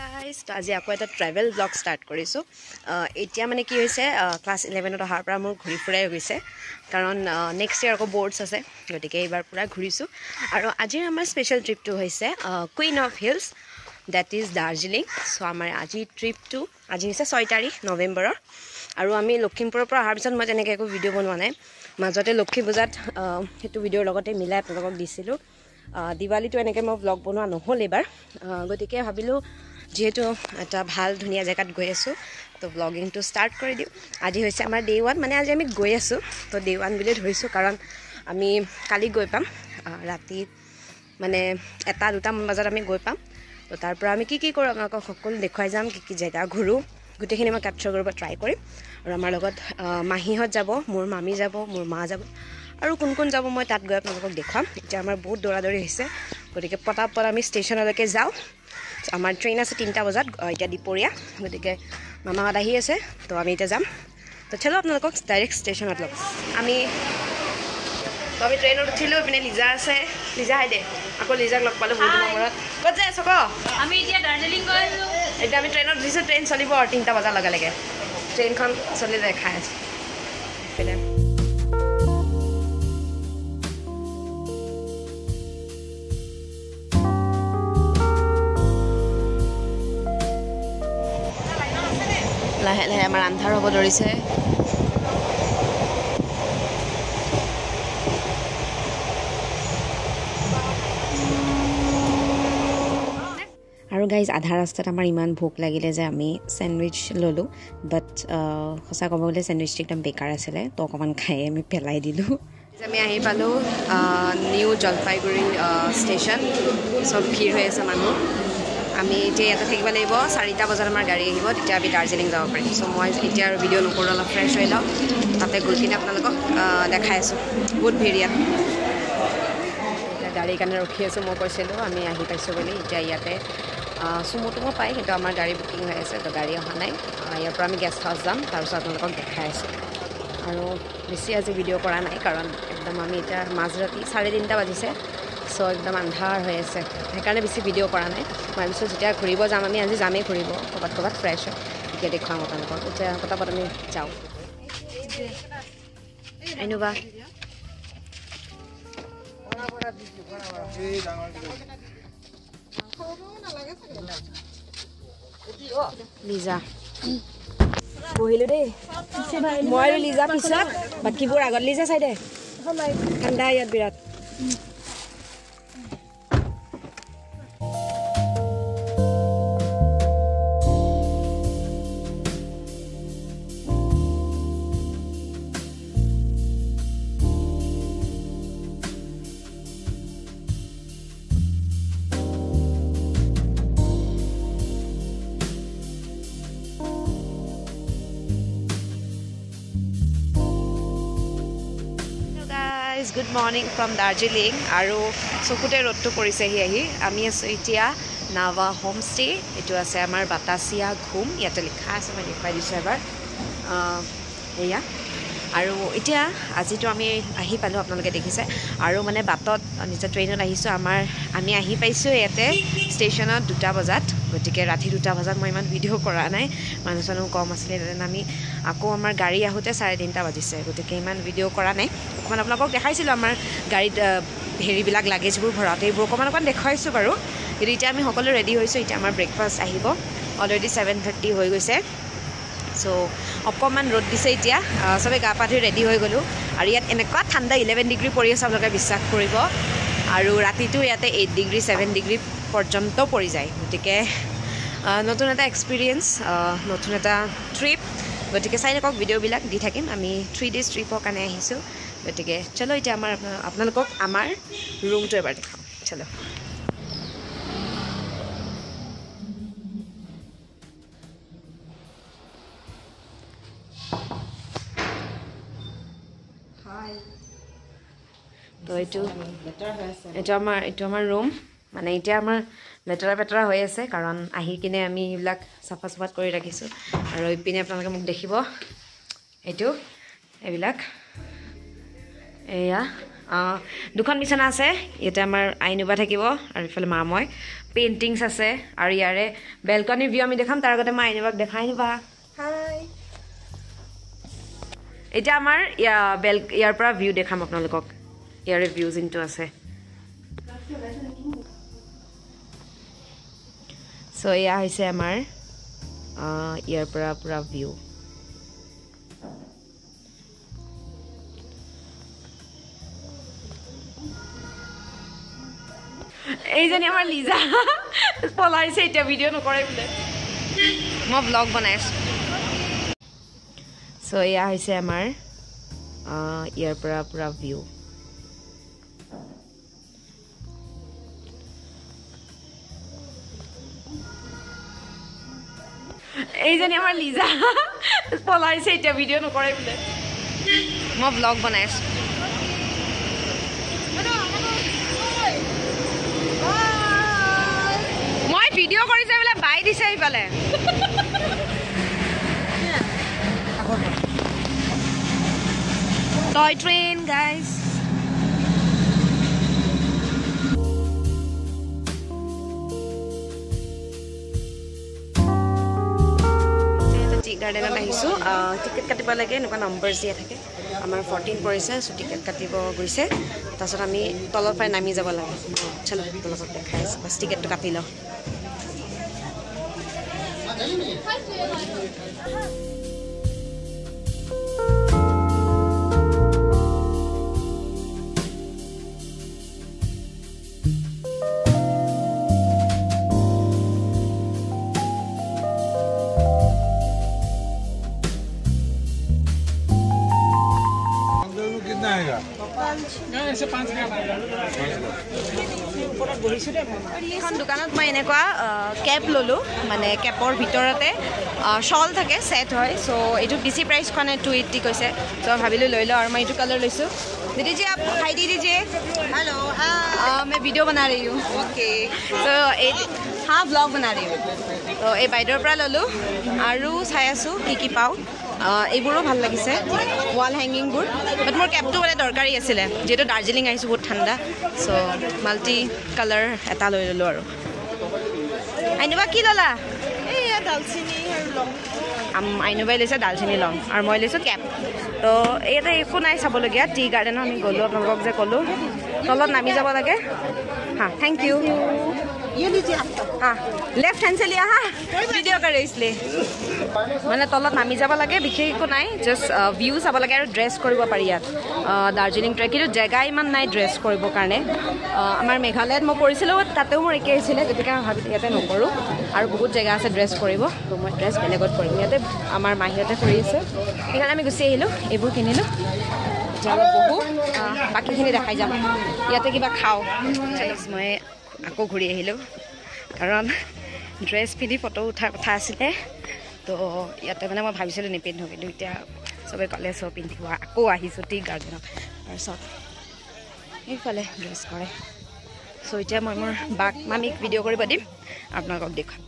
guys তো আজি আকৌ এটা ট্ৰেভেল ব্লগ ষ্টাৰ্ট কৰিছোঁ এতিয়া মানে কি হৈছে ক্লাছ 11ত অহাৰ পৰা মোৰ ঘূৰি ফুৰাই গৈছে কাৰণ নেক্সট ইয়াৰ আকৌ বৰ্ডছ আছে গতিকে এইবাৰ পূৰা ঘূৰিছোঁ আৰু আজিৰ আমাৰ স্পেচিয়েল ট্ৰিপটো হৈছে queen of hills that is Darjeeling so' আমাৰ আজি ট্ৰিপটো আজি হৈছে 6 তাৰিখ নৱেম্বৰৰ আৰু আমি লখিমপুৰৰ পৰা অহাৰ পিছত মই তেনেকৈ একো ভিডিঅ' বনোৱা নাই মাজতে লক্ষী পূজাত সেইটো ভিডিঅ'ৰ লগতে মিলাই আপোনালোকক দিছিলোঁ দিৱালীটো এনেকৈ মই ব্লগ বনোৱা নহ'ল এইবাৰ গতিকে ভাবিলোঁ যিহেতু এটা ভাল ধুনীয়া জেগাত গৈ আছোঁ তো ব্লগিংটো ষ্টাৰ্ট কৰি দিওঁ আজি হৈছে আমাৰ ডে 1 মানে আজি আমি গৈ আছোঁ তো ডে 1 বুলি ধৰিছোঁ কাৰণ আমি কালি গৈ পাম ৰাতি মানে 1-2 মান বজাত আমি গৈ পাম তো তাৰ পৰা আমি কি কি কৰোঁ আপোনালোকক সকলো দেখুৱাই যাম কি জেগা ঘূৰোঁ গোটেইখিনি মই কেপচাৰ কৰিব ট্ৰাই কৰিম আৰু আমাৰ লগত মাহীহঁত যাব মোৰ মামী যাব মোৰ মা যাব আৰু কোন কোন যাব মই তাত গৈ আপোনালোকক দেখুৱাম এতিয়া আমাৰ বহুত দৌৰাদৌৰি হৈছে গতিকে পটাপট আমি ষ্টেচনলৈকে যাওঁ আমাৰ ট্ৰেইন আছে 3টা বজাত এতিয়া দুপৰীয়া গতিকে মামাহঁত আহি আছে তো আমি এতিয়া যাম তো চলো আপোনালোকক ডাইৰেক্ট ষ্টেচনত লগ আমি ট্ৰেইনত উঠিলোঁ ইপিনে লিজা আছে লিজা হাই দে আকৌ লিজাক লগ পালোঁ বহুত দিনৰ মূৰত ক'ত যাই আছ ক আমি এতিয়া দাৰ্জিলিং গৈ আছোঁ এতিয়া আমি ট্ৰেইনত উঠিছোঁ ট্ৰেইন চলিব আৰু 3টা বজাৰ লগে লগে ট্ৰেইনখন চলি যায় খাই আছোঁ এইফালে লাহে লাহে আমাৰ আন্ধাৰ হ'ব ধৰিছে আৰু গাইজ আধা ৰাস্তাত আমাৰ ইমান ভোক লাগিলে যে আমি চেণ্ডউইচ ল'লোঁ বাট সঁচা ক'ব গ'লে চেণ্ডউইচটো একদম বেকাৰ আছিলে তো অকণমান খাই আমি পেলাই দিলোঁ আমি আহি পালোঁ নিউ জলপাইগুৰি ষ্টেচন চব ভিৰ হৈ আছে মানুহ আমি এতিয়া ইয়াতে থাকিব লাগিব 4টা বজাত আমাৰ গাড়ী আহিব তেতিয়া আমি দাৰ্জিলিং যাব পাৰিম চ' মই এতিয়া আৰু ভিডিঅ' নকৰোঁ অলপ ফ্ৰেছ হৈ লওঁ তাতে গৈ কিনে আপোনালোকক দেখাই আছোঁ বহুত ভিৰ ইয়াত এতিয়া গাড়ীৰ কাৰণে ৰখি আছোঁ মই কৈছিলোঁ আমি আহি পাইছোঁ বুলি এতিয়া ইয়াতে চুমু টুমু পাই কিন্তু আমাৰ গাড়ী বুকিং হৈ আছে তো গাড়ী অহা নাই ইয়াৰ পৰা আমি গেষ্ট হাউচ যাম তাৰপিছত আপোনালোকক দেখাই আছোঁ আৰু বেছি আজি ভিডিঅ' কৰা নাই কাৰণ একদম আমি এতিয়া মাজৰাতি 3:30 বাজিছে চ' একদম আন্ধাৰ হৈ আছে সেইকাৰণে বেছি ভিডিঅ' কৰা নাই ভাবিছোঁ যেতিয়া ঘূৰিব যাম আমি আজি যামেই ঘূৰিব ক'ৰবাত ফ্ৰেছ হয় তেতিয়া দেখুৱাম আপোনালোকক এতিয়া পটাপট আমি যাওঁ এনেকুৱা লিজা বহিলোঁ দেই মই আৰু লিজা পিছত বাকীবোৰ আগত লিজা চাই দে ঠাণ্ডা ইয়াত বিৰাট গুড মৰ্ণিং ফ্ৰম দাৰ্জিলিং আৰু চকুতে ৰ'দটো পৰিছেহি আহি আমি আছোঁ এতিয়া নাৱা হোম ষ্টে এইটো আছে আমাৰ বাটাচিয়া ঘুম ইয়াতে লিখা আছে মই দেখুৱাই দিছোঁ এবাৰ এয়া আৰু এতিয়া আজিতো আমি আহি পালোঁ আপোনালোকে দেখিছে আৰু মানে বাটত নিজৰ ট্ৰেইনত আহিছোঁ আমি আহি পাইছোঁ ইয়াতে ষ্টেচনত 2টা বজাত গতিকে ৰাতি 2টা বজাত মই ইমান ভিডিঅ' কৰা নাই মানুহ চানুহ কম আছিলে আমি আকৌ আমাৰ গাড়ী আহোঁতে 3:30 বাজিছে গতিকে ইমান ভিডিঅ' কৰা নাই অকণমান আপোনালোকক দেখাইছিলোঁ আমাৰ গাড়ীত হেৰিবিলাক লাগেজবোৰ ভৰাওঁতে এইবোৰ অকণমান দেখুৱাইছোঁ বাৰু কিন্তু এতিয়া আমি সকলো ৰেডি হৈছোঁ এতিয়া আমাৰ ব্ৰেকফাষ্ট আহিব অলৰেডি 7:30 হৈ গৈছে চ' অকণমান ৰ'দ দিছে এতিয়া চবে গা পা ধুই ৰেডি হৈ গ'লোঁ আৰু ইয়াত এনেকুৱা ঠাণ্ডা 11 ডিগ্ৰী পৰি আছে আপোনালোকে বিশ্বাস কৰিব আৰু ৰাতিটো ইয়াতে 8 ডিগ্ৰী 7 ডিগ্ৰী পৰ্যন্ত পৰি যায় গতিকে নতুন এটা এক্সপিৰিয়েঞ্চ নতুন এটা ট্ৰিপ গতিকে চাই থাকক ভিডিঅ'বিলাক দি থাকিম আমি 3 days ট্ৰিপৰ কাৰণে আহিছোঁ গতিকে চলো এতিয়া আপোনালোকক আমাৰ ৰুমটো এবাৰ দেখাওঁ চলো তো এইটো আমাৰ ৰুম মানে এতিয়া আমাৰ লেতেৰা পেতেৰা হৈ আছে কাৰণ আহি কিনে আমি এইবিলাক চাফা কৰি ৰাখিছোঁ আৰু ইপিনে আপোনালোকে মোক দেখিব এইবিলাক এয়া দুখন বিছনা আছে ইয়াতে আমাৰ আইনুবা থাকিব আৰু ইফালে মা মই পেইণ্টিংছ আছে আৰু ইয়াৰে বেলকনি ভিউ আমি দেখাম তাৰ আগতে মই আইনুবাক দেখাই আনিবা হাই এটা আমাৰ ইয়াৰ পৰা ভিউ দেখাম আপোনালোকক ইয়াৰে ভিউ যোনটো আছে সো এয়া হৈছে আমাৰ ইয়াৰ পৰা পুৰা ভিউ এইজনী আমাৰ লিজা পলাইছে এতিয়া ভিডিঅ' নকৰে বোলে মই ব্লগ বনাই আছো সো এয়া হৈছে আমাৰ ইয়াৰ পৰা পুৰা ভিউ এইজনী আমাৰ লিজা পলাইছে এতিয়া ভিডিঅ' নকৰে বোলে মই ব্লগ বনাই আছো মই ভিডিঅ' কৰিছে বোলে বাই দিছে এইফালে টয় ট্ৰেইন গাইজ গাৰ্ডেনত আহিছোঁ টিকেট কাটিব লাগে এনেকুৱা নম্বৰ্ছ দিয়া থাকে আমাৰ 14 পৰিছে চ' টিকেট কাটিব গৈছে তাৰপিছত আমি তলৰ পৰাই নামি যাব লাগে চলো তলত দেখাই আছোঁ বাছ টিকেটটো কাটি লওঁ এখন দোকানত মই এনেকুৱা কেপ ল'লোঁ মানে কেপৰ ভিতৰতে শ্বল থাকে ছেট হয় চ' এইটো বেছি প্ৰাইচ খোৱা নাই 280 কৈছে চ' ভাবিলোঁ লৈ লওঁ আৰু মই এইটো কালাৰ লৈছোঁ दीदी जी आप हाई दीदी जी हेलो मैं वीडियो बना रही हूँ ओके तो हाँ ब्लॉग बना रही हूँ तो ये बाइडर पर ललो आरु चाई आसो की पाओ এইবোৰো ভাল লাগিছে ওয়াল হ্যাঙ্গিং বোৰ বাট মোৰ কেপটো মানে দৰকাৰী আছিল যেটো দাৰ্জিলিং আহিছো বহুত ঠাণ্ডা সো মাল্টি কালাৰ এটা লৈ ললো আৰু আইনুবা কি ললা এই দালচিনি আৰু লং আইনুবাই লৈছে দালচিনি লং আৰু মই লৈছো কেপ তো এইটা একো নাই চাবলগীয়া টি গাৰ্ডেনত আমি গ'লো আপোনালোকক যে ক'লো তলত নামি যাব লাগে हाँ थैंक यू ये लीजिए आपका हाँ लेफ्ट हैंड से लिया हाँ वीडियो कर रही इसलिए मैंने तलत नामी যাব লাগে বিশেষ একো নাই জাস্ট ভিউ চাব লাগে আৰু ড্ৰেছ কৰিব পাৰি ইয়াত দাৰ্জিলিং ট্ৰেক কিন্তু জেগা ইমান নাই ড্ৰেছ কৰিব কাৰণে আমাৰ মেঘালয়ত মই কৰিছিলোঁ তাতেও মোৰ একে হৈছিলে গতিকে মই ভাবিলোঁ ইয়াতে নকৰোঁ আৰু বহুত জেগা আছে ড্ৰেছ কৰিব তো মই ড্ৰেছ বেলেগত কৰিম ইয়াতে আমাৰ মাহীহঁতে কৰি আছে সেইকাৰণে আমি গুচি আহিলোঁ এইবোৰ কিনিলোঁ বহু বাকীখিনি দেখাই যাম ইয়াতে কিবা খাওঁ মই আকৌ ঘূৰি আহিলোঁ কাৰণ ড্ৰেছ পিন্ধি ফটো উঠাৰ কথা আছিলে তো ইয়াতে মানে মই ভাবিছিলোঁ নিপিন্ধোঁ কিন্তু এতিয়া চবে ক'লে চব পিন্ধিব আকৌ আহিছোঁ টি গাৰ্ডেনত তাৰপিছত এইফালে ড্ৰেছ কৰে চ' এতিয়া মই মোৰ বাক মামীক ভিডিঅ' কৰিব দিম আপোনালোকক দেখুৱাম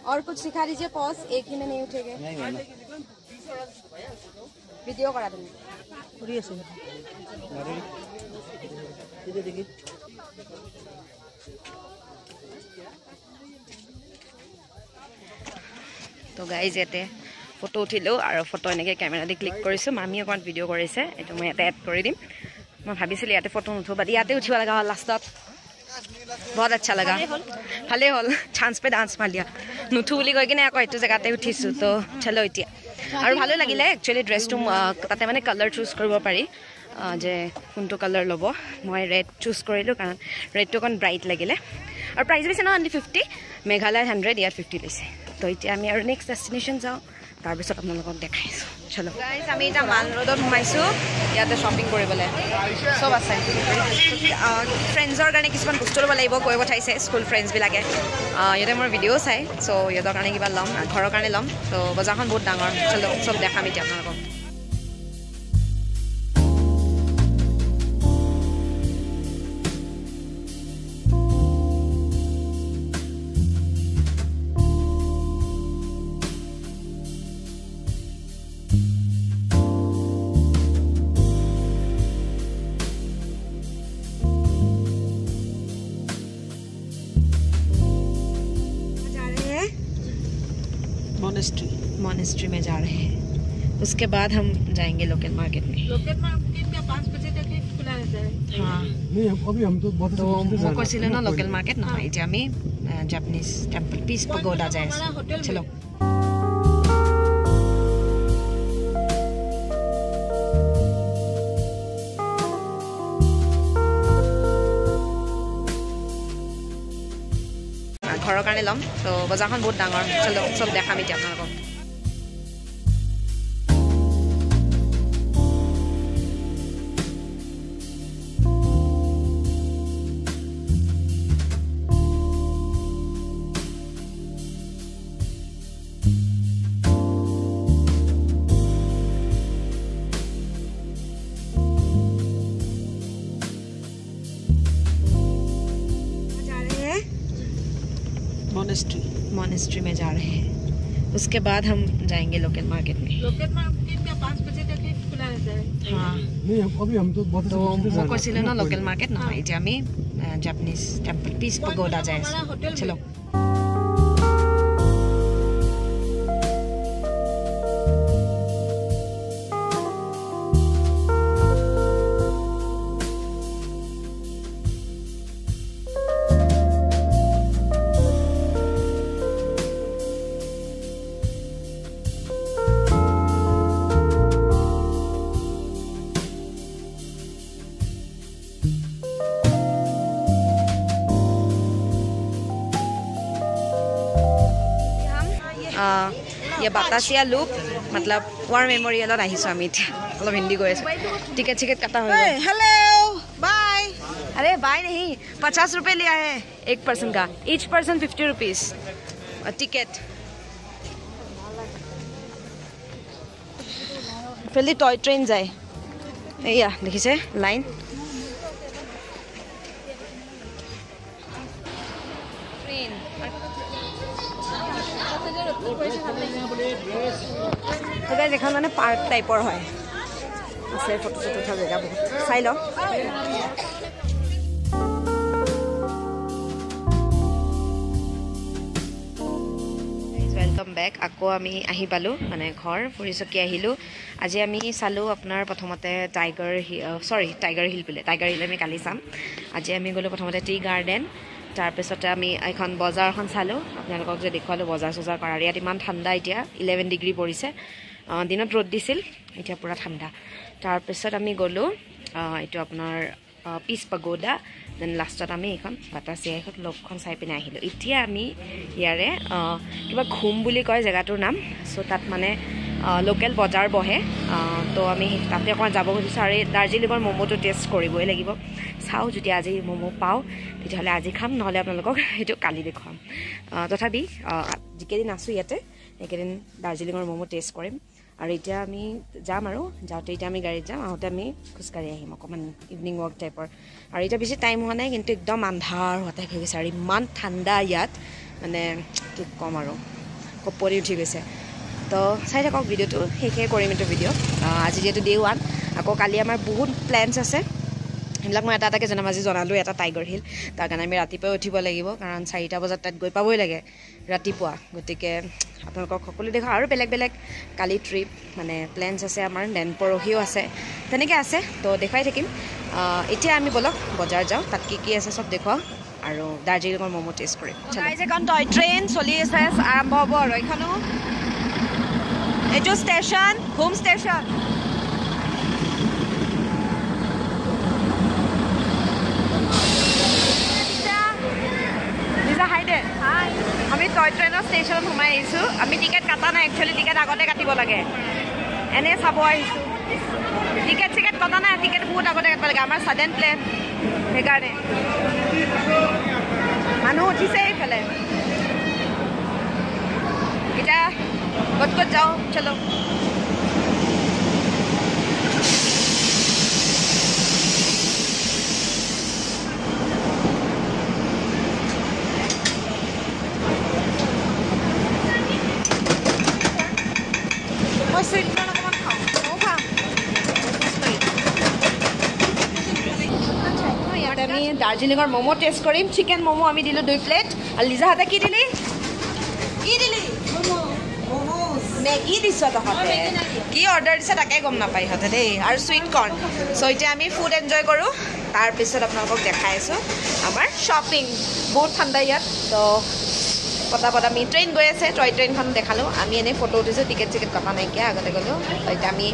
और कुछ सिखा दीजिए पॉज एक ही में नहीं उठेगा वीडियो करा दूंगी तो गाइज याते फोटो उठिलो और फोटो एनेके कैमेरा दि क्लिक करिसो मामी अकाउंट वीडियो करिसे एतो মই ইয়াতে এড কৰি দিম মই ভাবিছিল ইয়াতে ফটো নুঠো বাট ইয়াতে উঠিব লাগা হল লাষ্টত बहुत अच्छा लगा ভালে হল চান্স पे डांस मार लिया নুঠু বুলি কই কিনে আকৌ এটো জায়গাতে উঠিছো তো চলো এতিয়া আৰু ভালো লাগিলে একচুয়ালি ড্ৰেছটো তাতে মানে কালাৰ চুজ কৰিব পাৰি যে কোনটো কালাৰ ল'ব মই ৰেড চুজ কৰিলোঁ কাৰণ ৰেডটো অকণ ব্ৰাইট লাগিলে আৰু প্ৰাইচ বেছি নহয় অনলি 50 মেঘালয় 100 ইয়াত 50 লৈছে তো এতিয়া আমি আৰু নেক্সট ডেষ্টিনেশ্যন যাওঁ তাৰপিছত আপোনালোকক দেখাইছোঁ চলো গাইজ আমি এতিয়া মাল ৰোডত সোমাইছোঁ ইয়াতে শ্বপিং কৰিবলৈ চব আছে ফ্ৰেণ্ডছৰ কাৰণে কিছুমান বস্তু ল'ব লাগিব কৈ পঠাইছে স্কুল ফ্ৰেণ্ডছবিলাকে ইয়াতে মোৰ ভিডিঅ' চাই চ' সিহঁতৰ কাৰণে কিবা ল'ম ঘৰৰ কাৰণে ল'ম ত' বজাৰখন বহুত ডাঙৰ চলো চব দেখাম এতিয়া আপোনালোকক मॉनेस्ट्री में जा रहे हैं उसके बाद हम जाएंगे लोकल मार्केट में लोकल मार्केट में 5 बजे तक खुला रहता है हाँ नहीं अभी हम तो बहुत तो वो কৈছিল না লোকल मार्केट ना এতিয়া আমি জাপানিজ টেম্পল পিস পগোডা যাই চলো ঘৰৰ কাৰণে ল'ম তো বজাৰখন বহুত ডাঙৰ চলো চব দেখাম এতিয়া আপোনালোকক मॉनेस्ट्री में जा रहे हैं उसके बाद हम जाएंगे लोकल मार्केट में में 5 बजे तक खुला रहता है हाँ नहीं अभी हम तो बहुत तो वो কৈছিল না লোকল मार्केट ना এতিয়া আমি জাপানিজ টেম্পল পিস পগোডা যাই চলো ये बतासिया लूप मतलब वार मेमोरियल आहिছোঁ আমি এতিয়া অলপ হিন্দী কৈ আছোঁ टिकट चिकट कटा हो हेलो बाय अरे बाय नहीं 50 रुपये लिया है एक पर्सन का ईच पर्सन 50 रुपीज़ टिकट फिर टॉय ट्रेन जाए या देखिसे लाइन ट्रेन এখন মানে পাৰ্ক টাইপৰ হয় আছে ফটো চটো উঠা জেগা বহুত চাই লওঁ वेलकम बैक আকৌ আমি আহি পালোঁ মানে ঘৰ ফুৰিচকি আহিলোঁ আজি আমি চালোঁ আপোনাৰ প্ৰথমতে টাইগাৰ হিল বোলে টাইগাৰ হিল আমি কালি চাম আজি আমি গ'লোঁ প্ৰথমতে টি গাৰ্ডেন তাৰপিছতে আমি এখন বজাৰখন চালোঁ আপোনালোকক যে দেখুৱালোঁ বজাৰ চজাৰ কৰাৰ ইয়াত ইমান ঠাণ্ডা এতিয়া 11 ডিগ্ৰী পৰিছে দিনত ৰ'দ দিছিল এতিয়া পুৰা ঠাণ্ডা তাৰপিছত আমি গ'লোঁ এইটো আপোনাৰ পিস পগোডা দেন লাষ্টত আমি এইখন বাতাসিয়া এখন লগখন চাই পিনে আহিলোঁ এতিয়া আমি ইয়াৰে কিবা ঘুম বুলি কয় জেগাটোৰ নাম চ' তাত মানে লোকেল বজাৰ বহে তো আমি তাতে অকণমান যাব খুজিছোঁ আৰু এই দাৰ্জিলিঙৰ ম'ম'টো টেষ্ট কৰিবই লাগিব চাওঁ যদি আজি ম'ম' পাওঁ তেতিয়াহ'লে আজি খাম নহ'লে আপোনালোকক সেইটো কালি দেখুৱাম তথাপি যিকেইদিন আছোঁ ইয়াতে এইকেইদিন দাৰ্জিলিঙৰ ম'ম' টেষ্ট কৰিম আৰু এতিয়া আমি যাম আৰু যাওঁতে এতিয়া আমি গাড়ীত যাম আহোঁতে আমি খোজকাঢ়ি আহিম অকণমান ইভিনিং ৱাক টাইপৰ আৰু এতিয়া বেছি টাইম হোৱা নাই কিন্তু একদম আন্ধাৰ হোৱা টাইপ হৈ গৈছে আৰু ইমান ঠাণ্ডা ইয়াত মানে কি ক'ম আৰু কপৰি উঠি গৈছে তো চাই থাকক ভিডিঅ'টো শেষে কৰিম এইটো ভিডিঅ' আজি যিহেতু ডে 1 আকৌ কালি আমাৰ বহুত প্লেনছ আছে সেইবিলাক মই এটা এটাকৈ জনালোঁ এটা টাইগাৰ হিল তাৰ কাৰণে আমি ৰাতিপুৱাই উঠিব লাগিব কাৰণ 4টা বজাত তাত গৈ পাবই লাগে ৰাতিপুৱা গতিকে আপোনালোকক সকলো দেখা আৰু বেলেগ বেলেগ কালি ট্ৰিপ মানে প্লেনছ আছে আমাৰ দেন পৰহিও আছে তেনেকৈ আছে তো দেখুৱাই থাকিম এতিয়া আমি বলক বজাৰ যাওঁ তাত কি কি আছে চব দেখুৱাওঁ আৰু দাৰ্জিলিঙৰ ম'ম' টেষ্ট কৰিম এখন টয় ট্ৰেইন চলি আছে আৰম্ভ হ'ব আৰু এইখনো এইটো ষ্টেচন হোম ষ্টেচন আমি টয় ট্ৰেইনৰ ষ্টেচনত সোমাই আহিছোঁ আমি টিকেট কাটা নাই একচুৱেলি টিকেট আগতে কাটিব লাগে এনে চাব আহিছোঁ টিকেট চিকেট কটা নাই টিকেট বহুত আগতে কাটিব লাগে আমাৰ ছাডেন প্লেন সেইকাৰণে মানুহ উঠিছে এইফালে এতিয়া ক'ত ক'ত যাওঁ চলো আমি দাৰ্জিলিঙৰ ম'ম' টেষ্ট কৰিম চিকেন ম'ম' আমি দিলোঁ 2 প্লেট আৰু লিজাহঁতে কি দিলি মেগী দিছ তহঁতে কি অৰ্ডাৰ দিছে তাকে গম নাপায় ইহঁতে দেই আৰু চুইট কৰ্ণ চ' এতিয়া আমি ফুড এনজয় কৰোঁ তাৰপিছত আপোনালোকক দেখাই আছোঁ আমাৰ শ্বপিং বহুত ঠাণ্ডা ইয়াত ত' পটাপট আমি ট্ৰেইন গৈ আছে টয় ট্ৰেইনখন দেখালোঁ আমি এনেই ফটো উঠিছোঁ টিকেট চিকেট কটা নাইকিয়া আগতে গ'লোঁ এতিয়া আমি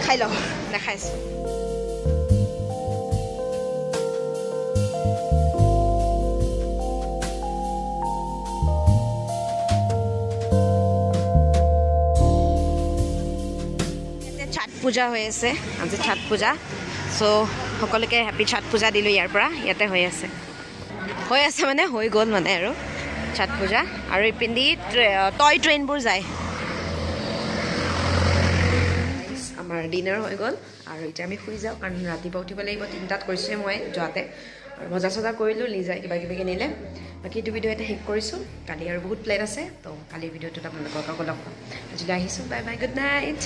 খাই লওঁ দেখাইছোঁ छठ पूजा হৈ আছে আজি छठ पूजा সো সকলোকে হ্যাপি छठ पूजा দিলো ইয়াৰ পৰা ইয়াতে হৈ আছে মানে হৈ গ'ল মানে আৰু छठ पूजा আৰু ইপিন্দি টয় ট্ৰেইনবোৰ যায় আমাৰ ডিনাৰ হৈ গ'ল আৰু এতিয়া আমি শুই যাওঁ কাৰণ ৰাতিপুৱা উঠিব লাগিব 3টাত কৈছোৱে মই যোৱাতে আৰু বজাৰ চজাৰ কৰিলোঁ লিজাই কিবা কিবি কিনিলে বাকী এইটো ভিডিঅ' এটা শেষ কৰিছোঁ কালি আৰু বহুত প্লেন আছে তো কালি ভিডিঅ'টোত আপোনালোকক আকৌ লগ পাম আজিলৈ আহিছোঁ বাই বাই গুড নাইট